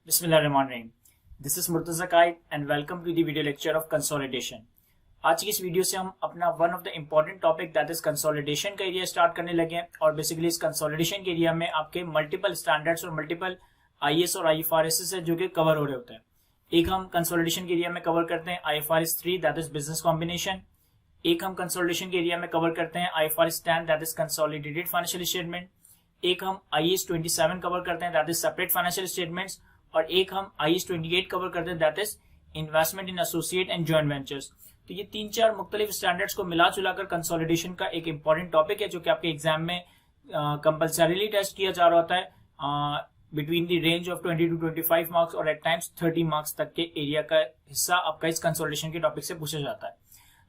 बिस्मिल्लाहिर्रहमानिर्रहीम। This is Murtaza Kaid and welcome to the video lecture of consolidation. आज की इस वीडियो से हम अपना one of the important topic that is consolidation का एरिया स्टार्ट करने लगे हैं। और बेसिकली इस कंसोलिडेशन के एरिया में आपके मल्टीपल स्टैंडर्ड्स और मल्टीपल आईएएस और आईएफआरएस है जो कि कवर हो रहे होते हैं। एक हम कंसोलिडेशन के एरिया में कवर करते हैं IFRS 3 that is business combination. एक हम कंसोलिडेशन के एरिया में कवर करते हैं IFRS 10 that is consolidated financial statement. एक हम IAS 27 कवर करते हैं that is separate financial statements. और एक हम IAS 28 कवर करते हैं that is investment in associate and joint ventures. तो ये तीन चार मुख्तलिफ स्टैंडर्ड्स को मिला जुलाकर कंसोलिडेशन का एक इंपॉर्टेंट टॉपिक है जो कि आपके एग्जाम में कंपल्सरीली टेस्ट किया जा रहा होता है between the range of 20 to 25 marks और एट टाइम्स 30 मार्क्स तक के एरिया का हिस्सा आपका इस कंसोलिडेशन के टॉपिक से पूछा जाता है।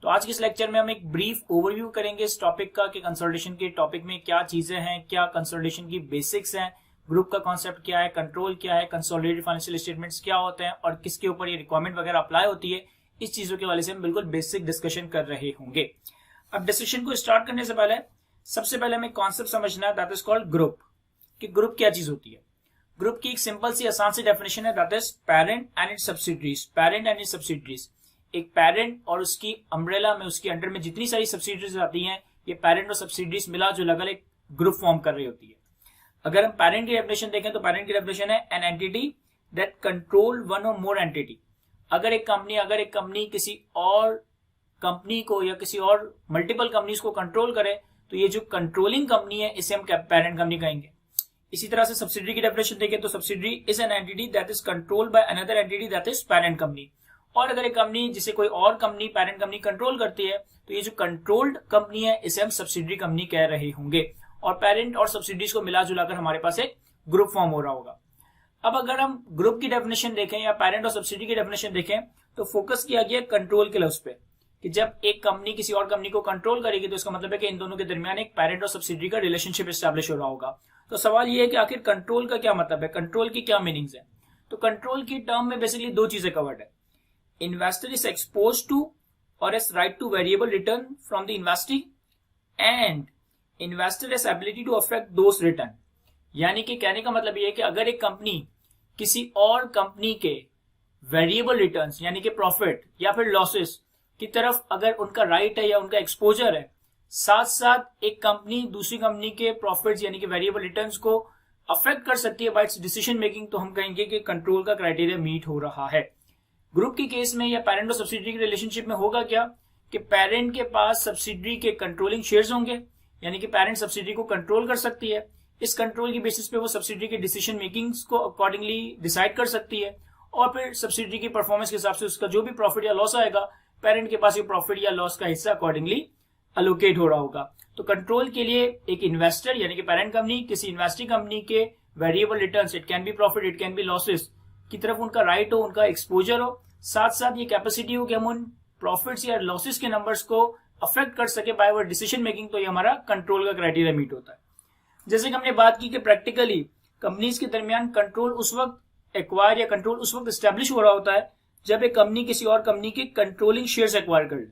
तो आज के इस लेक्चर में हम एक ब्रीफ ओवरव्यू करेंगे इस टॉपिक का कि कंसोलिडेशन के टॉपिक में क्या चीजें हैं, क्या कंसोलिडेशन की बेसिक्स हैं, ग्रुप का कॉन्सेप्ट क्या है, कंट्रोल क्या है, कंसोलिडेटेड फाइनेंशियल स्टेटमेंट्स क्या होते हैं और किसके ऊपर ये रिक्वायरमेंट वगैरह अप्लाई होती है। इस चीजों के वाले से हम बिल्कुल बेसिक डिस्कशन कर रहे होंगे। अब डिस्कशन को स्टार्ट करने से पहले सबसे पहले हमें कॉन्सेप्ट समझना है दैट इज कॉल्ड ग्रुप। कि ग्रुप क्या चीज होती है। ग्रुप की एक सिंपल सी आसान सी डेफिनेशन है that is parent and it's subsidiaries. Parent and it's subsidiaries, एक पेरेंट और उसकी अम्ब्रेला में उसके अंडर में जितनी सारी सब्सिडरीज आती हैं ये पेरेंट और सब्सिडरीज मिला जुलाकर एक ग्रुप फॉर्म कर रही होती है। अगर हम पेरेंट की डेफिनेशन देखें तो पेरेंट की डेफिनेशन है an entity that control one और मोर एंटिटी। अगर एक कंपनी किसी और कंपनी को या किसी और मल्टीपल कंपनीज को कंट्रोल करे तो ये जो कंट्रोलिंग कंपनी है इसे हम पेरेंट कंपनी कहेंगे। इसी तरह से सब्सिडरी की डेफिनेशन देखें तो subsidiary is an entity that is controlled by another entity that is parent company. और अगर एक कंपनी जिसे कोई और कंपनी पेरेंट कंपनी कंट्रोल करती है तो ये जो कंट्रोल्ड कंपनी है इसे हम सब्सिडरी कंपनी कह रहे होंगे। और पेरेंट और सब्सिडीज को मिला जुलाकर हमारे पास एक ग्रुप फॉर्म हो रहा होगा। अब अगर हम ग्रुप की डेफिनेशन देखें या पेरेंट और सब्सिडी की डेफिनेशन देखें तो फोकस किया गया कंट्रोल के लफ्ज पे कि जब एक कंपनी किसी और कंपनी को कंट्रोल करेगी तो इसका मतलब है कि इन दोनों के दरमियान एक पेरेंट और सब्सिडी का रिलेशनशिप एस्टैब्लिश हो रहा होगा। तो सवाल ये है कि आखिर कंट्रोल का क्या मतलब है, कंट्रोल की क्या मीनिंग्स है। तो कंट्रोल की टर्म में बेसिकली दो चीजें कवर्ड है। Investor is exposed to or is right to variable return from the investee and investor has ability to affect those return. यानी कि कहने का मतलब यह है कि अगर एक कंपनी किसी और कंपनी के वेरिएबल रिटर्न्स यानी कि प्रॉफिट या फिर लॉसेस की तरफ अगर उनका राइट है या उनका एक्सपोजर है, साथ साथ एक कंपनी दूसरी कंपनी के प्रॉफिट्स यानी कि वेरिएबल रिटर्न्स को अफेक्ट कर सकती है बाय इट्स डिसीजन मेकिंग, तो हम कहेंगे कि कंट्रोल का क्राइटेरिया मीट हो रहा है। ग्रुप के केस में या पेरेंट और सब्सिडरी के रिलेशनशिप में होगा क्या कि पेरेंट के पास सब्सिडरी के कंट्रोलिंग शेयर्स होंगे यानी कि पेरेंट सब्सिडरी को कंट्रोल कर सकती है। इस कंट्रोल की बेसिस पे वो सब्सिडरी के डिसीजन मेकिंग को अकॉर्डिंगली डिसाइड कर सकती है और फिर सब्सिडरी की परफॉर्मेंस के हिसाब से उसका जो भी प्रॉफिट या लॉस आएगा पेरेंट के पास ये प्रॉफिट या लॉस का हिस्सा अकॉर्डिंगली अलोकेट हो रहा होगा। तो कंट्रोल के लिए एक इन्वेस्टर यानी कि पेरेंट कंपनी किसी इन्वेस्टिंग कंपनी के variable returns, it can be profit it can be losses की तरफ उनका राइट हो, उनका एक्सपोजर हो, साथ साथ ये कैपेसिटी हो कि हम उन प्रॉफिट्स या लॉसेस के नंबर्स को अफेक्ट कर सके बाय वर डिसीजन मेकिंग, तो ये हमारा कंट्रोल का क्राइटेरिया मीट होता है। जैसे कि हमने बात की कि प्रैक्टिकली कंपनीज के दरमियान कंट्रोल उस वक्त एक्वायर या कंट्रोल उस वक्त एस्टैब्लिश हो रहा होता है जब एक कंपनी किसी और कंपनी के कंट्रोलिंग शेयर्स एक्वायर कर ले।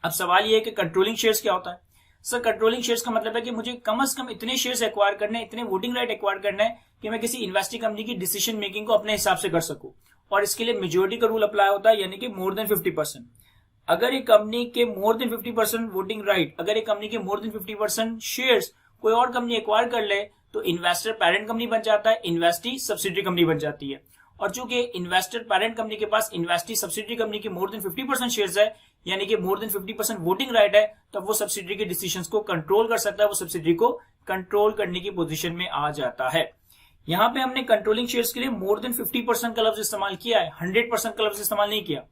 अब सवाल ये है कि कंट्रोलिंग शेयर्स क्या होता है। सर कंट्रोलिंग शेयर्स का मतलब है कि मुझे कम से कम इतने शेयर्स एक्वायर करने, इतने वोटिंग राइट एक्वायर करना है कि मैं किसी इन्वेस्टिंग कंपनी की डिसीजन मेकिंग को अपने हिसाब से कर सकूं। और इसके लिए मेजोरिटी का रूल अप्लाई होता है यानी कि मोर देन 50%। अगर एक कंपनी के मोर देन 50% वोटिंग राइट, अगर एक कंपनी के मोर देन 50% शेयर्स कोई और कंपनी एक्वायर कर ले तो इन्वेस्टर पेरेंट कंपनी बन जाता है, इन्वेस्टी सब्सिडरी कंपनी बन जाती है। और चूंकि इन्वेस्टर पेरेंट कंपनी के पास इन्वेस्टी सब्सिडरी कंपनी के मोर देन 50% शेयर्स है यानी कि मोर देन 50% वोटिंग राइट है, तो वो सब्सिडरी के डिसीजंस को कंट्रोल कर सकता है, वो सब्सिडरी को कंट्रोल करने की पोजीशन में आ जाता है। यहाँ पे हमने कंट्रोलिंग शेयर्स के लिए मोर देन 50% का लफ्ज इस्तेमाल किया है, 100% का लफ्ज इस्तेमाल नहीं किया।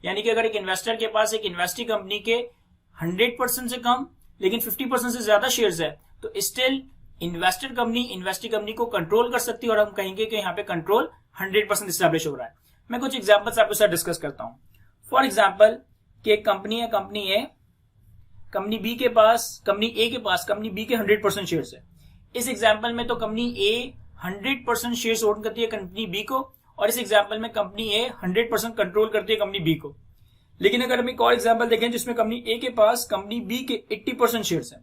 यानी कि अगर एक इन्वेस्टर के पास एक इन्वेस्टिंग कंपनी के 100% से कम लेकिन 50% से ज्यादा शेयर्स है तो still investor company investing company को कंट्रोल कर सकती है और हम कहेंगे कि यहाँ पे कंट्रोल 100% एस्टैब्लिश हो रहा है। मैं कुछ एग्जांपल्स आपके साथ डिस्कस करता हूं। फॉर एग्जांपल कि एक कंपनी है, कंपनी ए कंपनी बी के पास, कंपनी ए के पास कंपनी बी के 100% शेयर्स है। इस एग्जांपल में तो कंपनी ए 100% शेयर्स ओन करती है कंपनी बी को और इस एग्जांपल में कंपनी ए 100% कंट्रोल करती है कंपनी बी को। लेकिन अगर हम एक और एग्जांपल देखें जिसमें कंपनी ए के पास कंपनी बी के 80% शेयर्स हैं।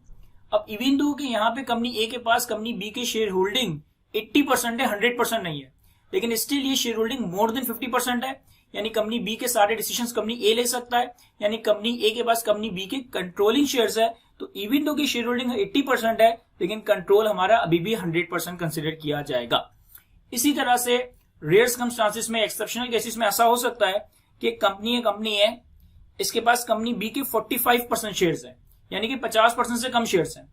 अब इवन दो कि यहाँ पे कंपनी ए के पास कंपनी बी के शेयर होल्डिंग 80% है, 100% नहीं है, लेकिन स्टिल ये शेयर होल्डिंग मोर देन 50% है, यानी कंपनी बी के सारे डिसीजंस कंपनी ए ले सकता है, यानी कंपनी ए के पास कंपनी बी के कंट्रोलिंग शेयर्स है। तो इवन दो की शेयर होल्डिंग 80% है, लेकिन कंट्रोल हमारा अभी भी 100% कंसिडर किया जाएगा। इसी तरह से रेयर सर्कमस्टांसेस में, एक्सेप्शनल केसेस में ऐसा हो सकता है कि कंपनी है, इसके पास कंपनी बी के 45% शेयर्स है, यानी कि 50% से कम शेयर्स हैं,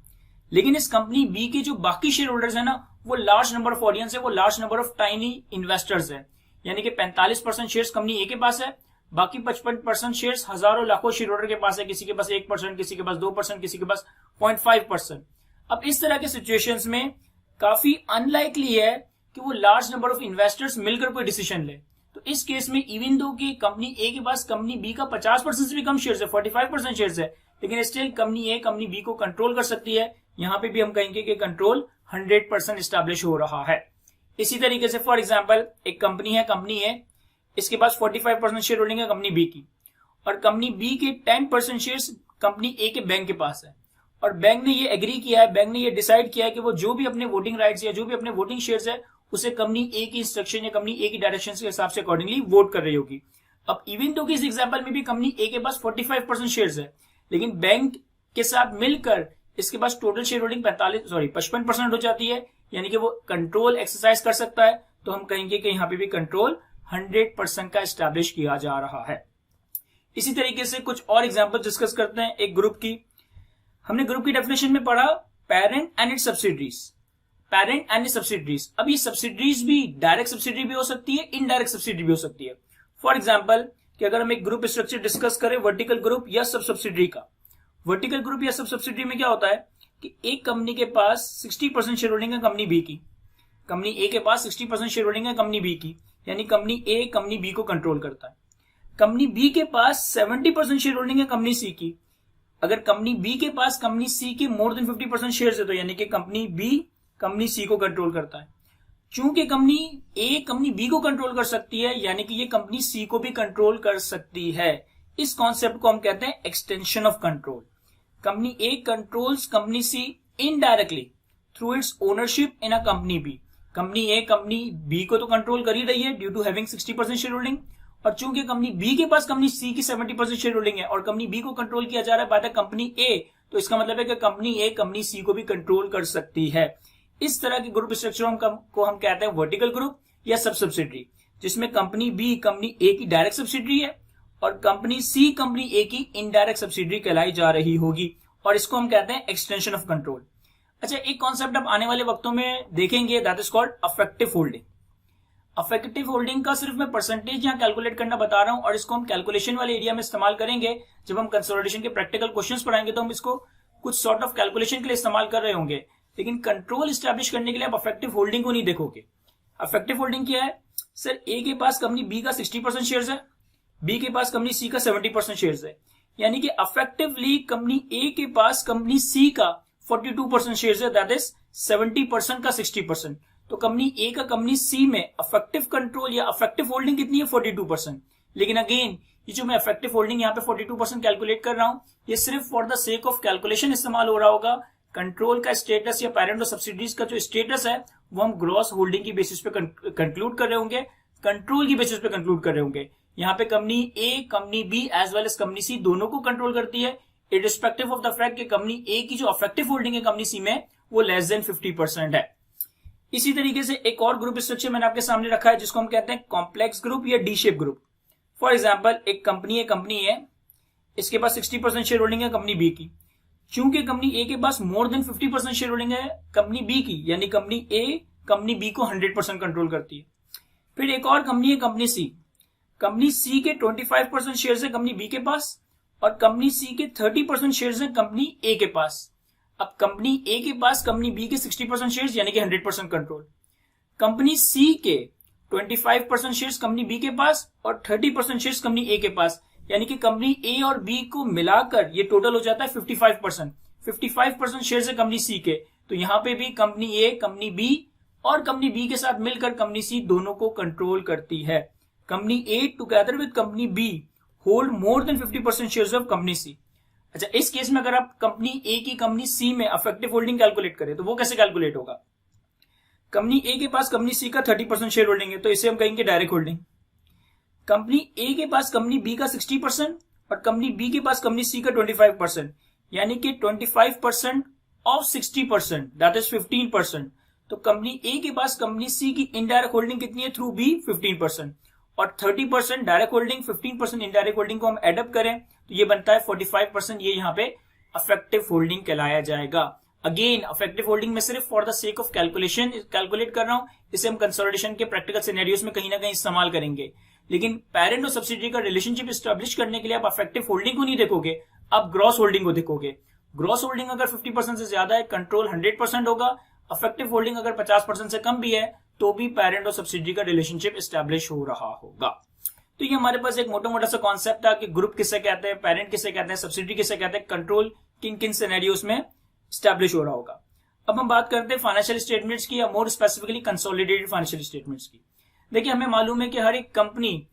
लेकिन इस कंपनी बी के जो बाकी शेयर होल्डर्स है ना, वो लार्ज नंबर ऑफ ऑडियंस है, वो large number of tiny investors है, यानी कि 45% शेयर्स कंपनी ए के पास है, बाकी 55% शेयर्स हजारों लाखों शेयर होल्डर के पास है, किसी के पास 1%, किसी के पास 2%, किसी के पास 0.5%। अब इस तरह के सिचुएशंस में काफी अनलाइकली है कि वो लार्ज नंबर ऑफ इन्वेस्टर्स मिलकर कोई डिसीजन ले। तो इस केस में इवन दो कि कंपनी ए के पास कंपनी बी का 50% से भी कम शेयर्स है, 45% शेयर्स है, लेकिन still company A company B को कंट्रोल कर सकती है। यहां पे भी हम कहेंगे कि कंट्रोल 100% एस्टैब्लिश हो रहा है। इसी तरीके से फॉर एग्जांपल एक कंपनी है, कंपनी ए, इसके पास 45% शेयर होल्डिंग है कंपनी बी की, और कंपनी बी के 10% शेयर्स कंपनी ए के बैंक के पास है, और बैंक ने ये एग्री किया है, बैंक ने ये डिसाइड किया है कि वो जो भी अपने वोटिंग राइट्स या जो भी अपने वोटिंग शेयर्स है उसे कंपनी ए की इंस्ट्रक्शन या कंपनी ए की डायरेक्शन के हिसाब से अकॉर्डिंगली वोट कर रही होगी। अब इवन तो इस एग्जांपल में भी कंपनी ए के पास 45% शेयर्स है, लेकिन बैंक के साथ मिलकर इसके पास टोटल शेयर होल्डिंग 55% हो जाती है, यानी कि वो कंट्रोल एक्सरसाइज कर सकता है। तो हम कहेंगे कि यहां पे भी कंट्रोल 100% का एस्टैब्लिश किया जा रहा है। इसी तरीके से कुछ और एग्जांपल डिस्कस करते हैं एक ग्रुप की। हमने ग्रुप की डेफिनेशन में पढ़ा parent and it's subsidiaries, parent and it's subsidiaries. अब ये सब्सिडरीज भी डायरेक्ट सब्सिडरी भी हो सकती है, इनडायरेक्ट सब्सिडरी भी हो सकती है। फॉर एग्जांपल कि अगर हम एक ग्रुप स्ट्रक्चर डिस्कस करें वर्टिकल ग्रुप या सब सब्सिडरी का, वर्टिकल ग्रुप या सब सब्सिडरी में क्या होता है कि एक कंपनी के पास 60% शेयर होल्डिंग है कंपनी बी की, कंपनी ए के पास 60% शेयर होल्डिंग है कंपनी बी की, यानी कंपनी ए कंपनी बी को कंट्रोल करता है। कंपनी बी के पास 70% शेयर होल्डिंग है कंपनी सी की। अगर कंपनी बी के पास कंपनी सी के मोर देन 50% शेयर है, तो यानी कि कंपनी बी कंपनी सी को कंट्रोल करता है। चूंकि कंपनी ए कंपनी बी को कंट्रोल कर सकती है, यानी कि ये कंपनी सी को भी कंट्रोल कर सकती है। इस कॉन्सेप्ट को हम कहते हैं extension of control. Company A controls company C indirectly through its ownership in a company B. Company A company B को तो कंट्रोल कर ही रही है due to having 60% share holding, और चूंकि कंपनी बी के पास कंपनी सी की 70% शेयर होल्डिंग है और कंपनी बी को कंट्रोल किया जा रहा है बाय द कंपनी ए, तो इसका मतलब है कि कंपनी ए कंपनी सी को भी कंट्रोल कर सकती है। इस तरह के ग्रुप स्ट्रक्चर को हम कहते हैं वर्टिकल ग्रुप या सब सब्सिडरी, जिसमें कंपनी बी कंपनी ए की डायरेक्ट सब्सिडरी है और कंपनी सी कंपनी ए की इनडायरेक्ट सब्सिडरी कहलाई जा रही होगी, और इसको हम कहते हैं एक्सटेंशन ऑफ कंट्रोल। अच्छा, एक कॉन्सेप्ट आप आने वाले वक्तों में देखेंगे, that is called affective holding. Affective holding का सिर्फ मैं परसेंटेज यहां कैलकुलेट करना बता रहा हूं, और इसको हम कैलकुलेशन वाले एरिया में इस्तेमाल करेंगे। जब हम कंसोलिडेशन के प्रैक्टिकल क्वेश्चंस पढ़ाएंगे तो हम इसको कुछ सॉर्ट ऑफ कैलकुलेशन के लिए इस्तेमाल कर रहे होंगे, लेकिन कंट्रोल स्टैब्लिश करने के लिए आप अफेक्टिव होल्डिंग को नहीं देखोगे। अफेक्टिव होल्डिंग क्या है? सर, ए के पास कंपनी बी का 60% शेयर्स है, बी के पास कंपनी सी का 70% शेयर्स है, यानी कि अफेक्टिवली कंपनी ए के पास कंपनी सी का 42% शेयर्स है, दैट इज 70% का 60%। तो कंपनी ए का कंपनी सी में अफेक्टिव कंट्रोल या अफेक्टिव होल्डिंग कितनी है? 42%। लेकिन अगेन ये जो मैं अफेक्टिव होल्डिंग यहाँ पे 42% कैलकुलेट कर रहा हूं, ये सिर्फ for the sake of calculation इस्तेमाल हो रहा होगा। कंट्रोल का स्टेटस या पेरेंट और सब्सिडीज का जो स्टेटस है वो हम ग्रॉस होल्डिंग की बेसिस पे कंक्लूड कर रहे होंगे, कंट्रोल की बेसिस पे कंक्लूड कर रहे होंगे। यहाँ पे company A company B as well as company C दोनों को कंट्रोल करती है, इररिस्पेक्टिव ऑफ द फैक्ट कि कंपनी ए की जो अफेक्टिव होल्डिंग है कंपनी सी में वो लेस देन 50% है। इसी तरीके से एक और ग्रुप स्ट्रक्चर मैंने आपके सामने रखा है जिसको हम कहते हैं कॉम्प्लेक्स ग्रुप या D shape group. For example एक कंपनी है, इसके पास 60% शेयर होल्डिंग है कंपनी बी की। चूंकि कंपनी ए के पास मोर देन 50% शेयर होल्डिंग है कंपनी बी की, यानी कंपनी ए कंपनी बी को 100% कंट्रोल करती है। फिर एक और कंपनी है कंपनी सी के 25% शेयर्स है कंपनी बी के पास, और कंपनी सी के 30% शेयर्स है कंपनी ए के पास। अब कंपनी ए के पास कंपनी बी के 60% शेयर्स यानी कि 100% कंट्रोल, कंपनी सी के 25% शेयर्स कंपनी बी के पास और 30% शेयर्स कंपनी ए के पास, यानी कि कंपनी ए और बी को मिलाकर ये टोटल हो जाता है 55% शेयर्स है कंपनी सी के। तो यहां पे भी कंपनी ए कंपनी बी और कंपनी बी के साथ मिलकर कंपनी सी दोनों को कंट्रोल करती है। Company A together with company B hold more than 50% shares of company C. अच्छा, इस केस में अगर आप कंपनी ए की कंपनी सी में अफेक्टिव होल्डिंग कैलकुलेट करें तो वो कैसे कैलकुलेट होगा? कंपनी ए के पास कंपनी सी का 30% शेयर होल्डिंग है, तो इसे हम कहेंगे डायरेक्ट होल्डिंग। कंपनी ए के पास कंपनी बी का 60% और कंपनी बी के पास कंपनी सी का 25%, यानी कि 25% ऑफ 60%, दैट इज 15%। तो कंपनी ए के पास कंपनी सी की इनडायरेक्ट होल्डिंग कितनी है थ्रू बी, 15%, और 30% डायरेक्ट होल्डिंग, 15% इनडायरेक्ट होल्डिंग को हम एडअप करें तो ये बनता है 45%। ये यहाँ पे अफेक्टिव होल्डिंग कहलाया जाएगा। अगेन अफेक्टिव होल्डिंग में सिर्फ for the sake of calculation calculate कर रहा हूं, इसे हम कंसोलिडेशन के प्रैक्टिकल सिनेरियोस में कहीं ना कहीं इस्तेमाल करेंगे। लेकिन पेरेंट और सब्सिडियरी का रिलेशनशिप एस्टेब्लिश करने के लिए आप अफेक्टिव होल्डिंग को नहीं देखोगे, आप ग्रॉस होल्डिंग को देखोगे। ग्रॉस होल्डिंग अगर 50% से ज्यादा है, कंट्रोल 100% होगा। अफेक्टिव होल्डिंग अगर 50% से कम भी है तो भी पेरेंट और सब्सिडियरी का रिलेशनशिप एस्टेब्लिश हो रहा होगा। तो ये हमारे पास एक मोटा मोटा सा कॉन्सेप्ट था कि ग्रुप किसे कहते हैं, पेरेंट किसे कहते हैं, सब्सिडियरी किसे कहते हैं, कंट्रोल किन किन सिनेरियोस में एस्टेब्लिश हो रहा होगा। अब हम बात करते हैं फाइनेंशियल स्टेटमेंट्स की, या more specifically consolidated financial statements की। देखिए हमें मालूम है कि हर एक कंपनी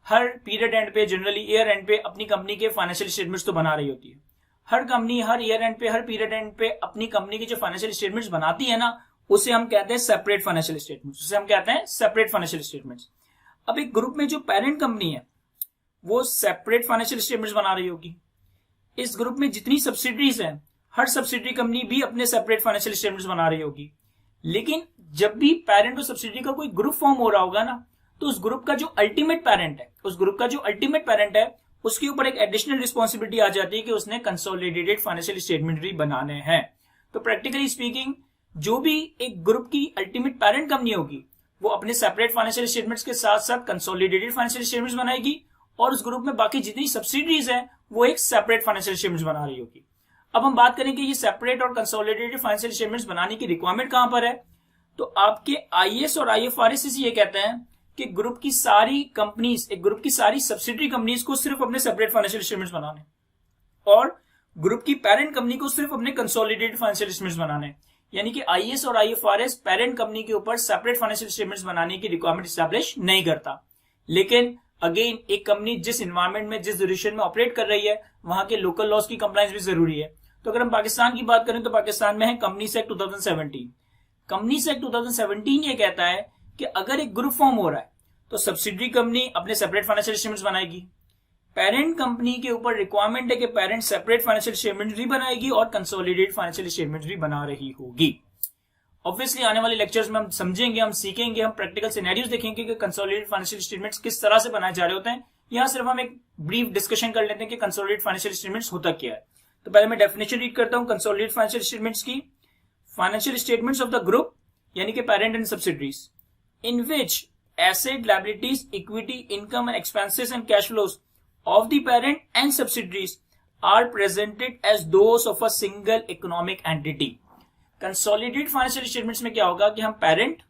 हर पीरियड एंड पे, जनरली ईयर एंड पे अपनी कंपनी के फाइनेंशियल स्टेटमेंट्स तो बना रही होती है। हर कंपनी हर ईयर एंड पे, हर पीरियड एंड पे अपनी कंपनी की जो फाइनेंशियल स्टेटमेंट्स बनाती है ना, उसे हम कहते हैं सेपरेट फाइनेंशियल स्टेटमेंट्स, उसे हम कहते हैं सेपरेट फाइनेंशियल स्टेटमेंट्स। अब एक ग्रुप में जो पेरेंट कंपनी है वो सेपरेट फाइनेंशियल स्टेटमेंट्स बना रही होगी। इस ग्रुप में जितनी सब्सिडरीज हैं, हर सब्सिडरी कंपनी भी अपने सेपरेट फाइनेंशियल स्टेटमेंट्स बना रही होगी। लेकिन जब भी पेरेंट और सब्सिडरी का कोई ग्रुप फॉर्म हो रहा होगा ना, तो उस ग्रुप का जो अल्टीमेट पेरेंट है, उसके ऊपर एक एडिशनल रिस्पॉन्सिबिलिटी आ जाती है कि उसने कंसोलिडेटेड फाइनेंशियल स्टेटमेंट भी बनाने हैं। तो प्रैक्टिकली स्पीकिंग जो भी एक ग्रुप की अल्टीमेट पेरेंट कंपनी होगी वो अपने सेपरेट फाइनेंशियल स्टेटमेंट्स के साथ साथ कंसोलिडेटेड फाइनेंशियल स्टेटमेंट्स बनाएगी, और उस ग्रुप में बाकी जितनी सब्सिडरीज हैं वो एक सेपरेट फाइनेंशियल स्टेटमेंट्स बना रही होगी। अब हम बात करें कि ये सेपरेट और कंसोलिडेटेड फाइनेंशियल स्टेटमेंट्स बनाने की रिक्वायरमेंट कहां पर है, तो आपके आईएएस और आईएफआरएस ये कहते हैं कि ग्रुप की सारी कंपनीज, एक ग्रुप की सारी सब्सिडरी कंपनीज को सिर्फ अपने सेपरेट फाइनेंशियल स्टेटमेंट्स बनाने, और ग्रुप की पेरेंट कंपनी को सिर्फ अपने कंसोलिडेटेड फाइनेंशियल स्टेटमेंट्स बनाने। यानी कि आईएएस और आईएफआरएस पेरेंट कंपनी के ऊपर सेपरेट फाइनेंशियल स्टेटमेंट्स बनाने की रिक्वायरमेंट एस्टैब्लिश नहीं करता। लेकिन अगेन एक कंपनी जिस एनवायरमेंट में, जिस जुरिडिक्शन में ऑपरेट कर रही है, वहां के लोकल लॉज की कंप्लायंस भी जरूरी है। तो अगर हम पाकिस्तान की बात करें तो पाकिस्तान में है कंपनीज एक्ट 2017। कंपनीज एक्ट 2017 ये कहता है कि अगर एक ग्रुप फॉर्म हो रहा है तो सब्सिडरी कंपनी अपने सेपरेट फाइनेंशियल स्टेटमेंट्स बनाएगी। पेरेंट कंपनी के ऊपर रिक्वायरमेंट है कि पेरेंट सेपरेट फाइनेंशियल स्टेटमेंट्स भी बनाएगी और कंसोलिडेटेड फाइनेंशियल स्टेटमेंट्स भी बना रही होगी। ऑब्वियसली आने वाले लेक्चर्स में हम समझेंगे, हम सीखेंगे, हम प्रैक्टिकल सिनेरियोज देखेंगे कि कंसोलिडेटेड फाइनेंशियल स्टेटमेंट्स किस तरह से बनाए जा रहे होते हैं। यहां सिर्फ हम एक ब्रीफ डिस्कशन कर लेते हैं कि कंसोलिडेटेड फाइनेंशियल स्टेटमेंट्स होता क्या है। तो पहले मैं डेफिनेशन रीड करता हूं कंसोलिडेटेड फाइनेंशियल स्टेटमेंट्स की। Financial statements of the group यानी कि parent and subsidiaries in which asset, liabilities, equity, income and expenses and cash flows of the parent and subsidiaries are presented as those of a single economic entity. Consolidated financial statements में क्या होगा कि हम parent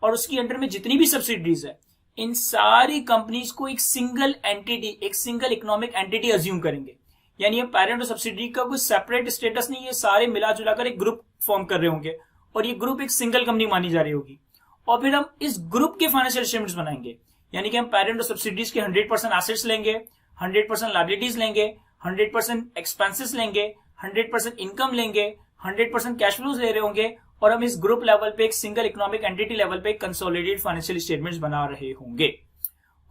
और उसकी under में जितनी भी सब्सिडरीज है, इन सारी कंपनीज को एक सिंगल एंटिटी, एक सिंगल इकोनॉमिक एंटिटी अज्यूम करेंगे। यानी ये पेरेंट और सब्सिडरी का कोई सेपरेट स्टेटस नहीं है, सारे मिला जुलाकर एक ग्रुप फॉर्म कर रहे होंगे और ये ग्रुप एक सिंगल कंपनी मानी जा रही होगी। और फिर हम इस ग्रुप के फाइनेंशियल स्टेटमेंट्स बनाएंगे, यानी कि हम पेरेंट और सब्सिडरीज के 100% एसेट्स लेंगे, 100% लायबिलिटीज लेंगे, 100% एक्सपेंसेस लेंगे, 100% इनकम लेंगे, 100% कैश फ्लोज ले रहे होंगे, और हम इस ग्रुप लेवल पे एक सिंगल इकोनॉमिक एंटिटी लेवल पे कंसोलिडेटेड फाइनेंशियल स्टेटमेंट्स बना रहे होंगे।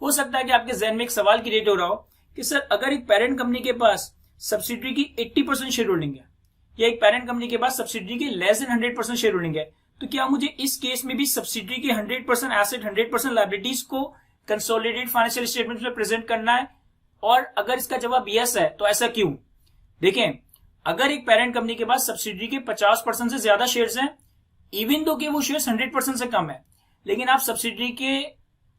हो सकता है कि आपके जहन में एक सवाल क्रिएट हो रहा हो कि सर अगर एक पेरेंट कंपनी के पास सब्सिडरी की 80% शेयर होल्डिंग है, या एक पेरेंट कंपनी के पास सब्सिडरी की लेस देन 100% शेयर होल्डिंग है, तो क्या मुझे इस केस में भी सब्सिडरी के 100% एसेट, 100% लायबिलिटीज को कंसोलिडेटेड फाइनेंशियल स्टेटमेंट्स में प्रेजेंट करना है? और अगर इसका जवाब यस है तो ऐसा क्यों? देखें, अगर एक पेरेंट कंपनी के पास सब्सिडरी के 50% से ज्यादा शेयर्स हैं, इवन दो कि वो शेयर्स 100% से कम है, लेकिन आप सब्सिडरी के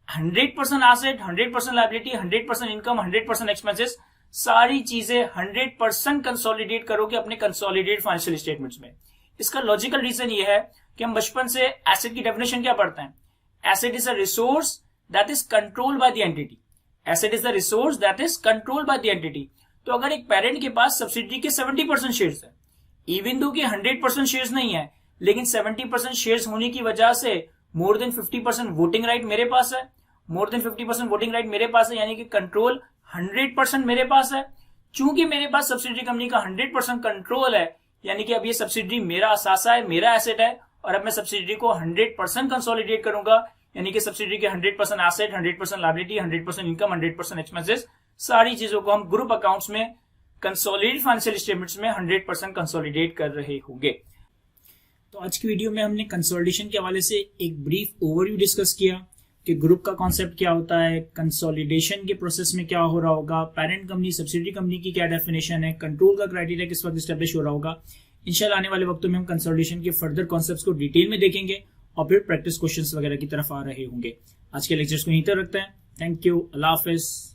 100% एसेट, 100% लायबिलिटी, 100% इनकम, 100% एक्सपेंसेस, सारी चीजें 100% कंसोलिडेट करोगे अपने कंसोलिडेटेड फाइनेंशियल स्टेटमेंट्स में। इसका लॉजिकल रीजन ये है कि हम बचपन से एसेट की डेफिनेशन क्या पढ़ते हैं? Asset is a resource that is controlled by the entity. Asset is the resource that is controlled by the entity. तो अगर एक पेरेंट के पास सब्सिडरी के 70% शेयर्स है, इवन दो कि 100% शेयर्स नहीं है, लेकिन 70% शेयर्स होने की वजह से मोर देन 50% वोटिंग राइट मेरे पास है, मोर देन 50% वोटिंग राइट मेरे पास है, यानी कि कंट्रोल 100% मेरे पास है। चूंकि मेरे पास सब्सिडरी कंपनी का 100% कंट्रोल है, यानी कि अब ये सब्सिडरी मेरा असासा है, मेरा एसेट है, और अब मैं सब्सिडरी को 100% कंसोलिडेट करूंगा, यानी कि सब्सिडरी के 100% एसेट, 100% लायबिलिटी, 100% इनकम, 100% एक्सपेंसेस, सारी चीजों को हम ग्रुप अकाउंट्स में कंसोलिडेटेड फाइनेंशियल स्टेटमेंट्स में 100% कंसोलिडेट कर रहे होंगे। तो आज की वीडियो में हमने कंसोलिडेशन के हवाले से एक ब्रीफ ओवरव्यू डिस्कस किया कि ग्रुप का कॉन्सेप्ट क्या होता है, कंसोलिडेशन के प्रोसेस में क्या हो रहा होगा, पेरेंट कंपनी सब्सिडरी कंपनी की क्या डेफिनेशन है, कंट्रोल का क्राइटेरिया किस वक्त एस्टेब्लिश हो रहा होगा। इंशाल्लाह आने वाले वक्तों में हम कंसोलिडेशन के फर्दर कॉन्सेप्ट्स को डिटेल में देखेंगे और फिर प्रैक्टिस क्वेश्चंस वगैरह की तरफ आ रहे होंगे। आज के लेक्चर्स को यहीं तक रखते हैं। Thank you, Allah Hafiz.